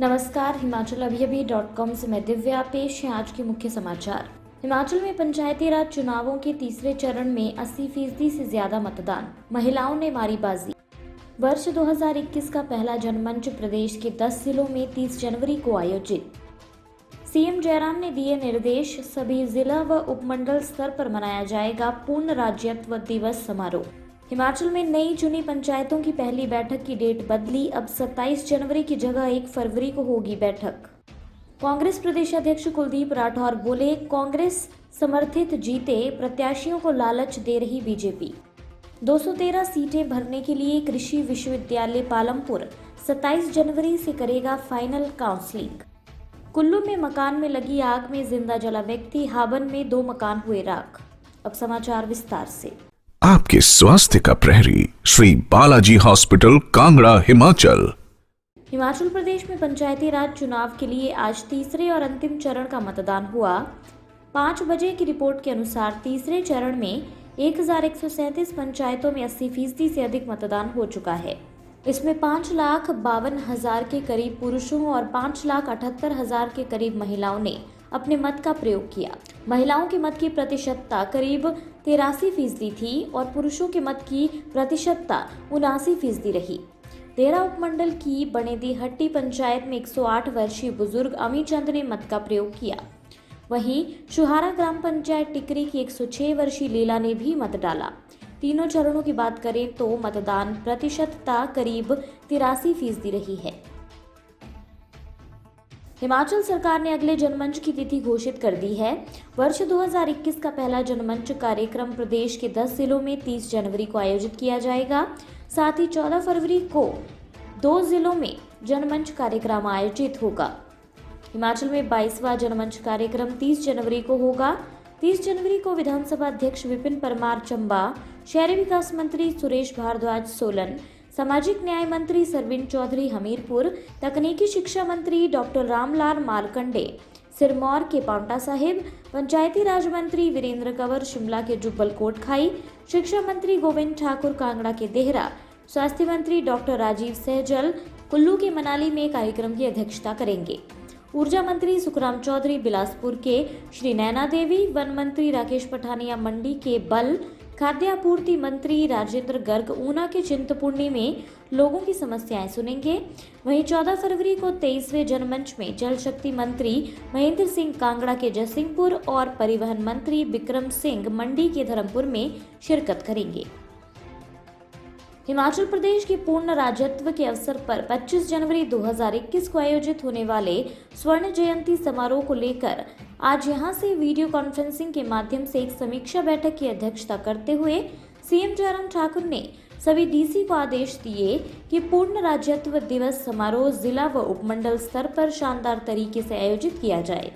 नमस्कार, हिमाचल से मैं दिव्या। पेश है आज के मुख्य समाचार। हिमाचल में पंचायती राज चुनावों के तीसरे चरण में 80% से ज्यादा मतदान, महिलाओं ने मारी बाजी। वर्ष 2021 का पहला जनमंच प्रदेश के 10 जिलों में 30 जनवरी को आयोजित। सीएम जयराम ने दिए निर्देश, सभी जिला व उपमंडल स्तर पर मनाया जाएगा पूर्ण राज्यत्व दिवस समारोह। हिमाचल में नई चुनी पंचायतों की पहली बैठक की डेट बदली, अब 27 जनवरी की जगह 1 फरवरी को होगी बैठक। कांग्रेस प्रदेश अध्यक्ष कुलदीप राठौर बोले, कांग्रेस समर्थित जीते प्रत्याशियों को लालच दे रही बीजेपी। 213 सीटें भरने के लिए कृषि विश्वविद्यालय पालमपुर 27 जनवरी से करेगा फाइनल काउंसलिंग। कुल्लू में मकान में लगी आग में जिंदा जला व्यक्ति, हाबन में 2 मकान हुए राख। अब समाचार विस्तार से। आपके स्वास्थ्य का प्रहरी श्री बालाजी हॉस्पिटल कांगड़ा हिमाचल। हिमाचल प्रदेश में पंचायती राज चुनाव के लिए आज तीसरे और अंतिम चरण का मतदान हुआ। 5 बजे की रिपोर्ट के अनुसार तीसरे चरण में 1137 पंचायतों में 80% से अधिक मतदान हो चुका है। इसमें 5,52,000 के करीब पुरुषों और 5,78,000 के करीब महिलाओं ने अपने मत का प्रयोग किया। महिलाओं के मत की प्रतिशतता करीब 83% थी और पुरुषों के मत की प्रतिशतता 79% रही। देरा उपमंडल की बनेदीहट्टी पंचायत में 108 वर्षीय बुजुर्ग अमी चंद ने मत का प्रयोग किया। वहीं शुहारा ग्राम पंचायत टिकरी की 106 वर्षीय लीला ने भी मत डाला। तीनों चरणों की बात करें तो मतदान प्रतिशतता करीब 83% रही है। हिमाचल सरकार ने अगले जनमंच की तिथि घोषित कर दी है। वर्ष 2021 का पहला जनमंच कार्यक्रम प्रदेश के 10 जिलों में 30 जनवरी को आयोजित किया जाएगा। साथ ही 14 फरवरी को 2 जिलों में जनमंच कार्यक्रम आयोजित होगा। हिमाचल में 22वां जनमंच कार्यक्रम 30 जनवरी को होगा। 30 जनवरी को विधानसभा अध्यक्ष विपिन परमार चंबा, शहरी विकास मंत्री सुरेश भारद्वाज सोलन, सामाजिक न्याय मंत्री सरवीण चौधरी हमीरपुर, तकनीकी शिक्षा मंत्री डॉक्टर रामलाल मारकंडे सिरमौर के पांवटा साहिब, पंचायती राज मंत्री वीरेंद्र कंवर शिमला के जुब्बल कोटखाई, शिक्षा मंत्री गोविंद ठाकुर कांगड़ा के देहरा, स्वास्थ्य मंत्री डॉक्टर राजीव सहजल कुल्लू के मनाली में कार्यक्रम की अध्यक्षता करेंगे। ऊर्जा मंत्री सुखराम चौधरी बिलासपुर के श्री नैना देवी, वन मंत्री राकेश पठानिया मंडी के बल, खाद्य आपूर्ति मंत्री राजेंद्र गर्ग ऊना के चिंतपूर्णी में लोगों की समस्याएं सुनेंगे। वहीं 14 फरवरी को 23वें जनमंच में जल शक्ति मंत्री महेंद्र सिंह कांगड़ा के जयसिंहपुर और परिवहन मंत्री बिक्रम सिंह मंडी के धर्मपुर में शिरकत करेंगे। हिमाचल प्रदेश के पूर्ण राज्यत्व के अवसर पर 25 जनवरी 2021 को आयोजित होने वाले स्वर्ण जयंती समारोह को लेकर आज यहां से वीडियो कॉन्फ्रेंसिंग के माध्यम से एक समीक्षा बैठक की अध्यक्षता करते हुए सीएम जयराम ठाकुर ने सभी डीसी को आदेश दिए कि पूर्ण राज्यत्व दिवस समारोह जिला व उपमंडल स्तर पर शानदार तरीके से आयोजित किया जाए।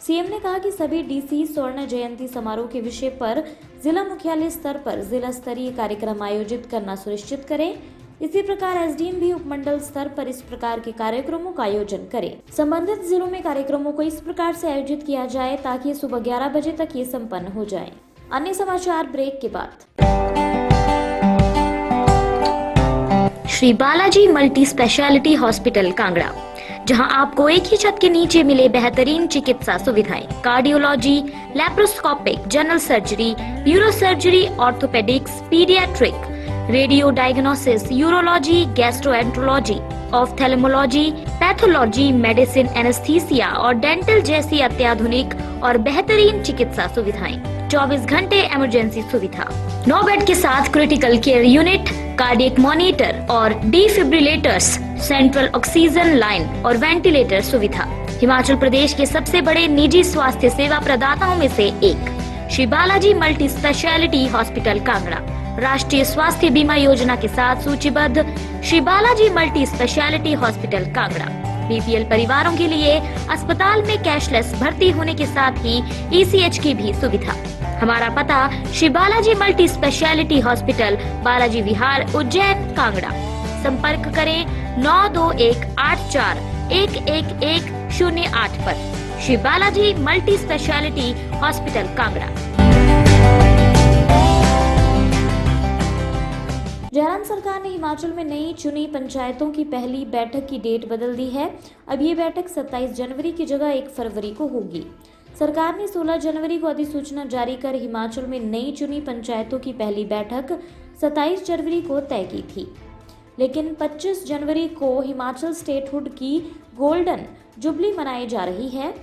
सीएम ने कहा कि सभी डीसी स्वर्ण जयंती समारोह के विषय पर जिला मुख्यालय स्तर पर जिला स्तरीय कार्यक्रम आयोजित करना सुनिश्चित करें। इसी प्रकार एसडीएम भी उपमंडल स्तर पर इस प्रकार के कार्यक्रमों का आयोजन करें। संबंधित जिलों में कार्यक्रमों को इस प्रकार से आयोजित किया जाए ताकि सुबह 11 बजे तक ये संपन्न हो जाए। अन्य समाचार ब्रेक के बाद। Shri Balaji multi speciality hospital Kangra, जहां आपको एक ही छत के नीचे मिले बेहतरीन चिकित्सा सुविधाएं, cardiology, laparoscopic, general surgery, neuro surgery, orthopaedics, paediatric, radio diagnosis, urology, gastroenterology, ophthalmology, pathology, medicine, anaesthesia और डेंटल जैसी अत्याधुनिक और बेहतरीन चिकित्सा सुविधाएं, 24 घंटे इमरजेंसी सुविधा, 9 बेड के साथ critical care unit, cardiac monitor और डिफिब्रिलेटर्स, सेंट्रल ऑक्सीजन लाइन और वेंटिलेटर सुविधा। हिमाचल प्रदेश के सबसे बड़े निजी स्वास्थ्य सेवा प्रदाताओं में से एक Shri Balaji multi speciality hospital Kangra राष्ट्रीय स्वास्थ्य बीमा योजना के साथ सूचीबद्ध Shri Balaji multi speciality hospital Kangra BPL परिवारों के लिए अस्पताल में कैशलेस भर्ती होने के साथ ही ईसीएच की भी सुविधा। हमारा पता Shri Balaji multi speciality hospital, Balaji Vihar, Ujjain, Kangra. संपर्क करें 9218411108 पर। Shri Balaji multi speciality hospital Kangra. Jairam सरकार ने हिमाचल में नई चुनी पंचायतों की पहली बैठक की डेट बदल दी है। अब ये बैठक 27 जनवरी की जगह 1 फरवरी को होगी। सरकार ने 16 जनवरी को अधिसूचना जारी कर हिमाचल में नई चुनी पंचायतों की पहली बैठक 27 जनवरी को तय की थी, लेकिन 25 जनवरी को हिमाचल स्टेटहुड की गोल्डन जुबली मनाई जा रही है।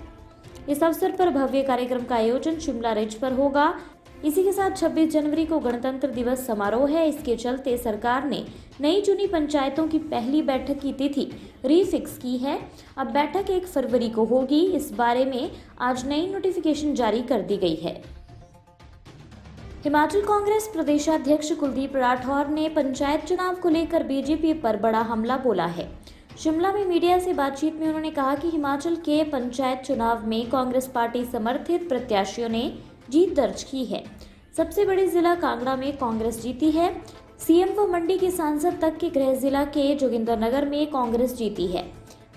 इस अवसर पर भव्य कार्यक्रम का आयोजन शिमला रिज पर होगा। इसी के साथ 26 जनवरी को गणतंत्र दिवस समारोह है। इसके चलते सरकार ने नई चुनी पंचायतों की पहली बैठक की तिथि रीफिक्स की है। अब बैठक 1 फरवरी को होगी। इस बारे में आज नई नोटिफिकेशन जारी कर दी गई है। हिमाचल कांग्रेस प्रदेशाध्यक्ष कुलदीप राठौर ने पंचायत चुनाव को लेकर बीजेपी पर बड़ा हमला बोला है। शिमला में मीडिया से बातचीत में उन्होंने कहा कि हिमाचल के पंचायत चुनाव में कांग्रेस पार्टी समर्थित प्रत्याशियों ने जीत दर्ज की है। सबसे बड़े जिला कांगड़ा में कांग्रेस जीती है। सीएम व मंडी के सांसद तक के गृह जिला के जोगिंद्रनगर में कांग्रेस जीती है।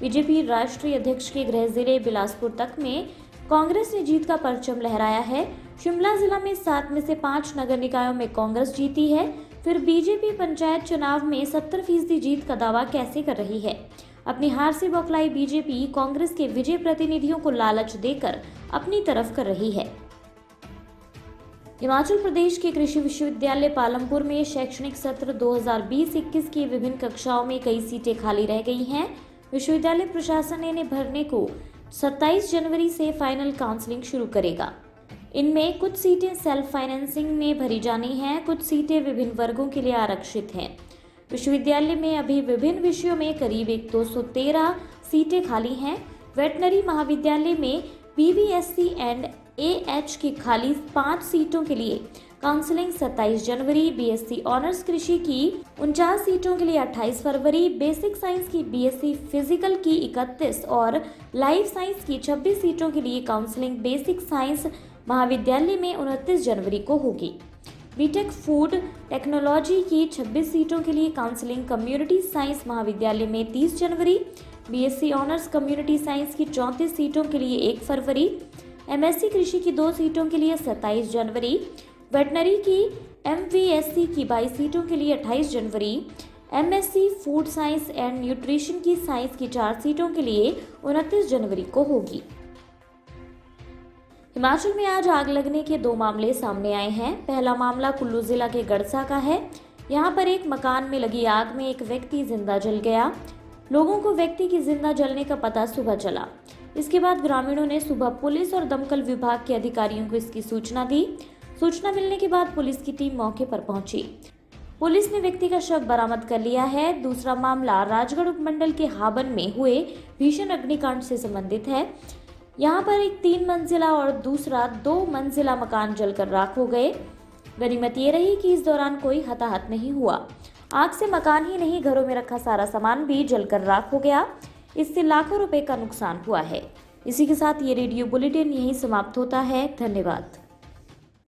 बीजेपी राष्ट्रीय अध्यक्ष के गृह जिले बिलासपुर तक में कांग्रेस ने जीत का परचम लहराया है। शिमला जिला में 7 में से 5 नगर निकायों में कांग्रेस जीती है। फिर बीजेपी पंचायत चुनाव में 70% जीत का दावा कैसे कर रही है? अपनी हार से बौखलाई बीजेपी कांग्रेस के विजय प्रतिनिधियों को लालच देकर अपनी तरफ कर रही है। हिमाचल प्रदेश के कृषि विश्वविद्यालय पालमपुर में शैक्षणिक सत्र 2020-21 की विभिन्न कक्षाओं में कई सीटें खाली रह गई हैं। विश्वविद्यालय प्रशासन ने इन्हें भरने को 27 जनवरी से फाइनल काउंसलिंग शुरू करेगा। इनमें कुछ सीटें सेल्फ फाइनेंसिंग में भरी जानी हैं, कुछ सीटें विभिन्न वर्गों के लिए आरक्षित हैं। विश्वविद्यालय में अभी विभिन्न विषयों में करीब 213 सीटें खाली हैं। वेटनरी महाविद्यालय में BBSc एंड AH की खाली 5 सीटों के लिए काउंसलिंग 27 जनवरी, BSc ऑनर्स कृषि की 49 सीटों के लिए 28 फरवरी, बेसिक साइंस की BSc फिजिकल की 31 और लाइफ साइंस की 26 सीटों के लिए काउंसलिंग बेसिक साइंस महाविद्यालय में 29 जनवरी को होगी। बीटेक फूड टेक्नोलॉजी की 26 सीटों के लिए काउंसलिंग कम्युनिटी साइंस महाविद्यालय में 30 जनवरी, BSc ऑनर्स कम्युनिटी साइंस की 34 सीटों के लिए 1 फरवरी, MSc कृषि की 2 सीटों के लिए 27 जनवरी, वेटनरी की MVSc की 22 सीटों के लिए 28 जनवरी, MSc food science and nutrition की साइंस की 4 सीटों के लिए 29 जनवरी को होगी। हिमाचल में आज आग लगने के 2 मामले सामने आए हैं। पहला मामला कुल्लू जिला के गड़सा का है। यहाँ पर एक मकान में लगी आग में एक व्यक्ति जिंदा जल गया। लोगों को व्यक्ति की जिंदा जलने का पता सुबह चला। इसके बाद ग्रामीणों ने सुबह पुलिस और दमकल विभाग के अधिकारियों को इसकी सूचना दी। सूचना मिलने के बाद पुलिस की टीम मौके पर पहुंची। पुलिस ने व्यक्ति का शव बरामद कर लिया है। दूसरा मामला राजगढ़ उपमंडल के हाबन में हुए भीषण अग्निकांड से संबंधित है। यहाँ पर एक 3 मंजिला और दूसरा 2 मंजिला मकान जलकर राख हो गए। गनीमत ये रही कि इस दौरान कोई हताहत नहीं हुआ। आग से मकान ही नहीं, घरों में रखा सारा सामान भी जलकर राख हो गया। इससे लाखों रुपए का नुकसान हुआ है। इसी के साथ ये रेडियो बुलेटिन यहीं समाप्त होता है। धन्यवाद।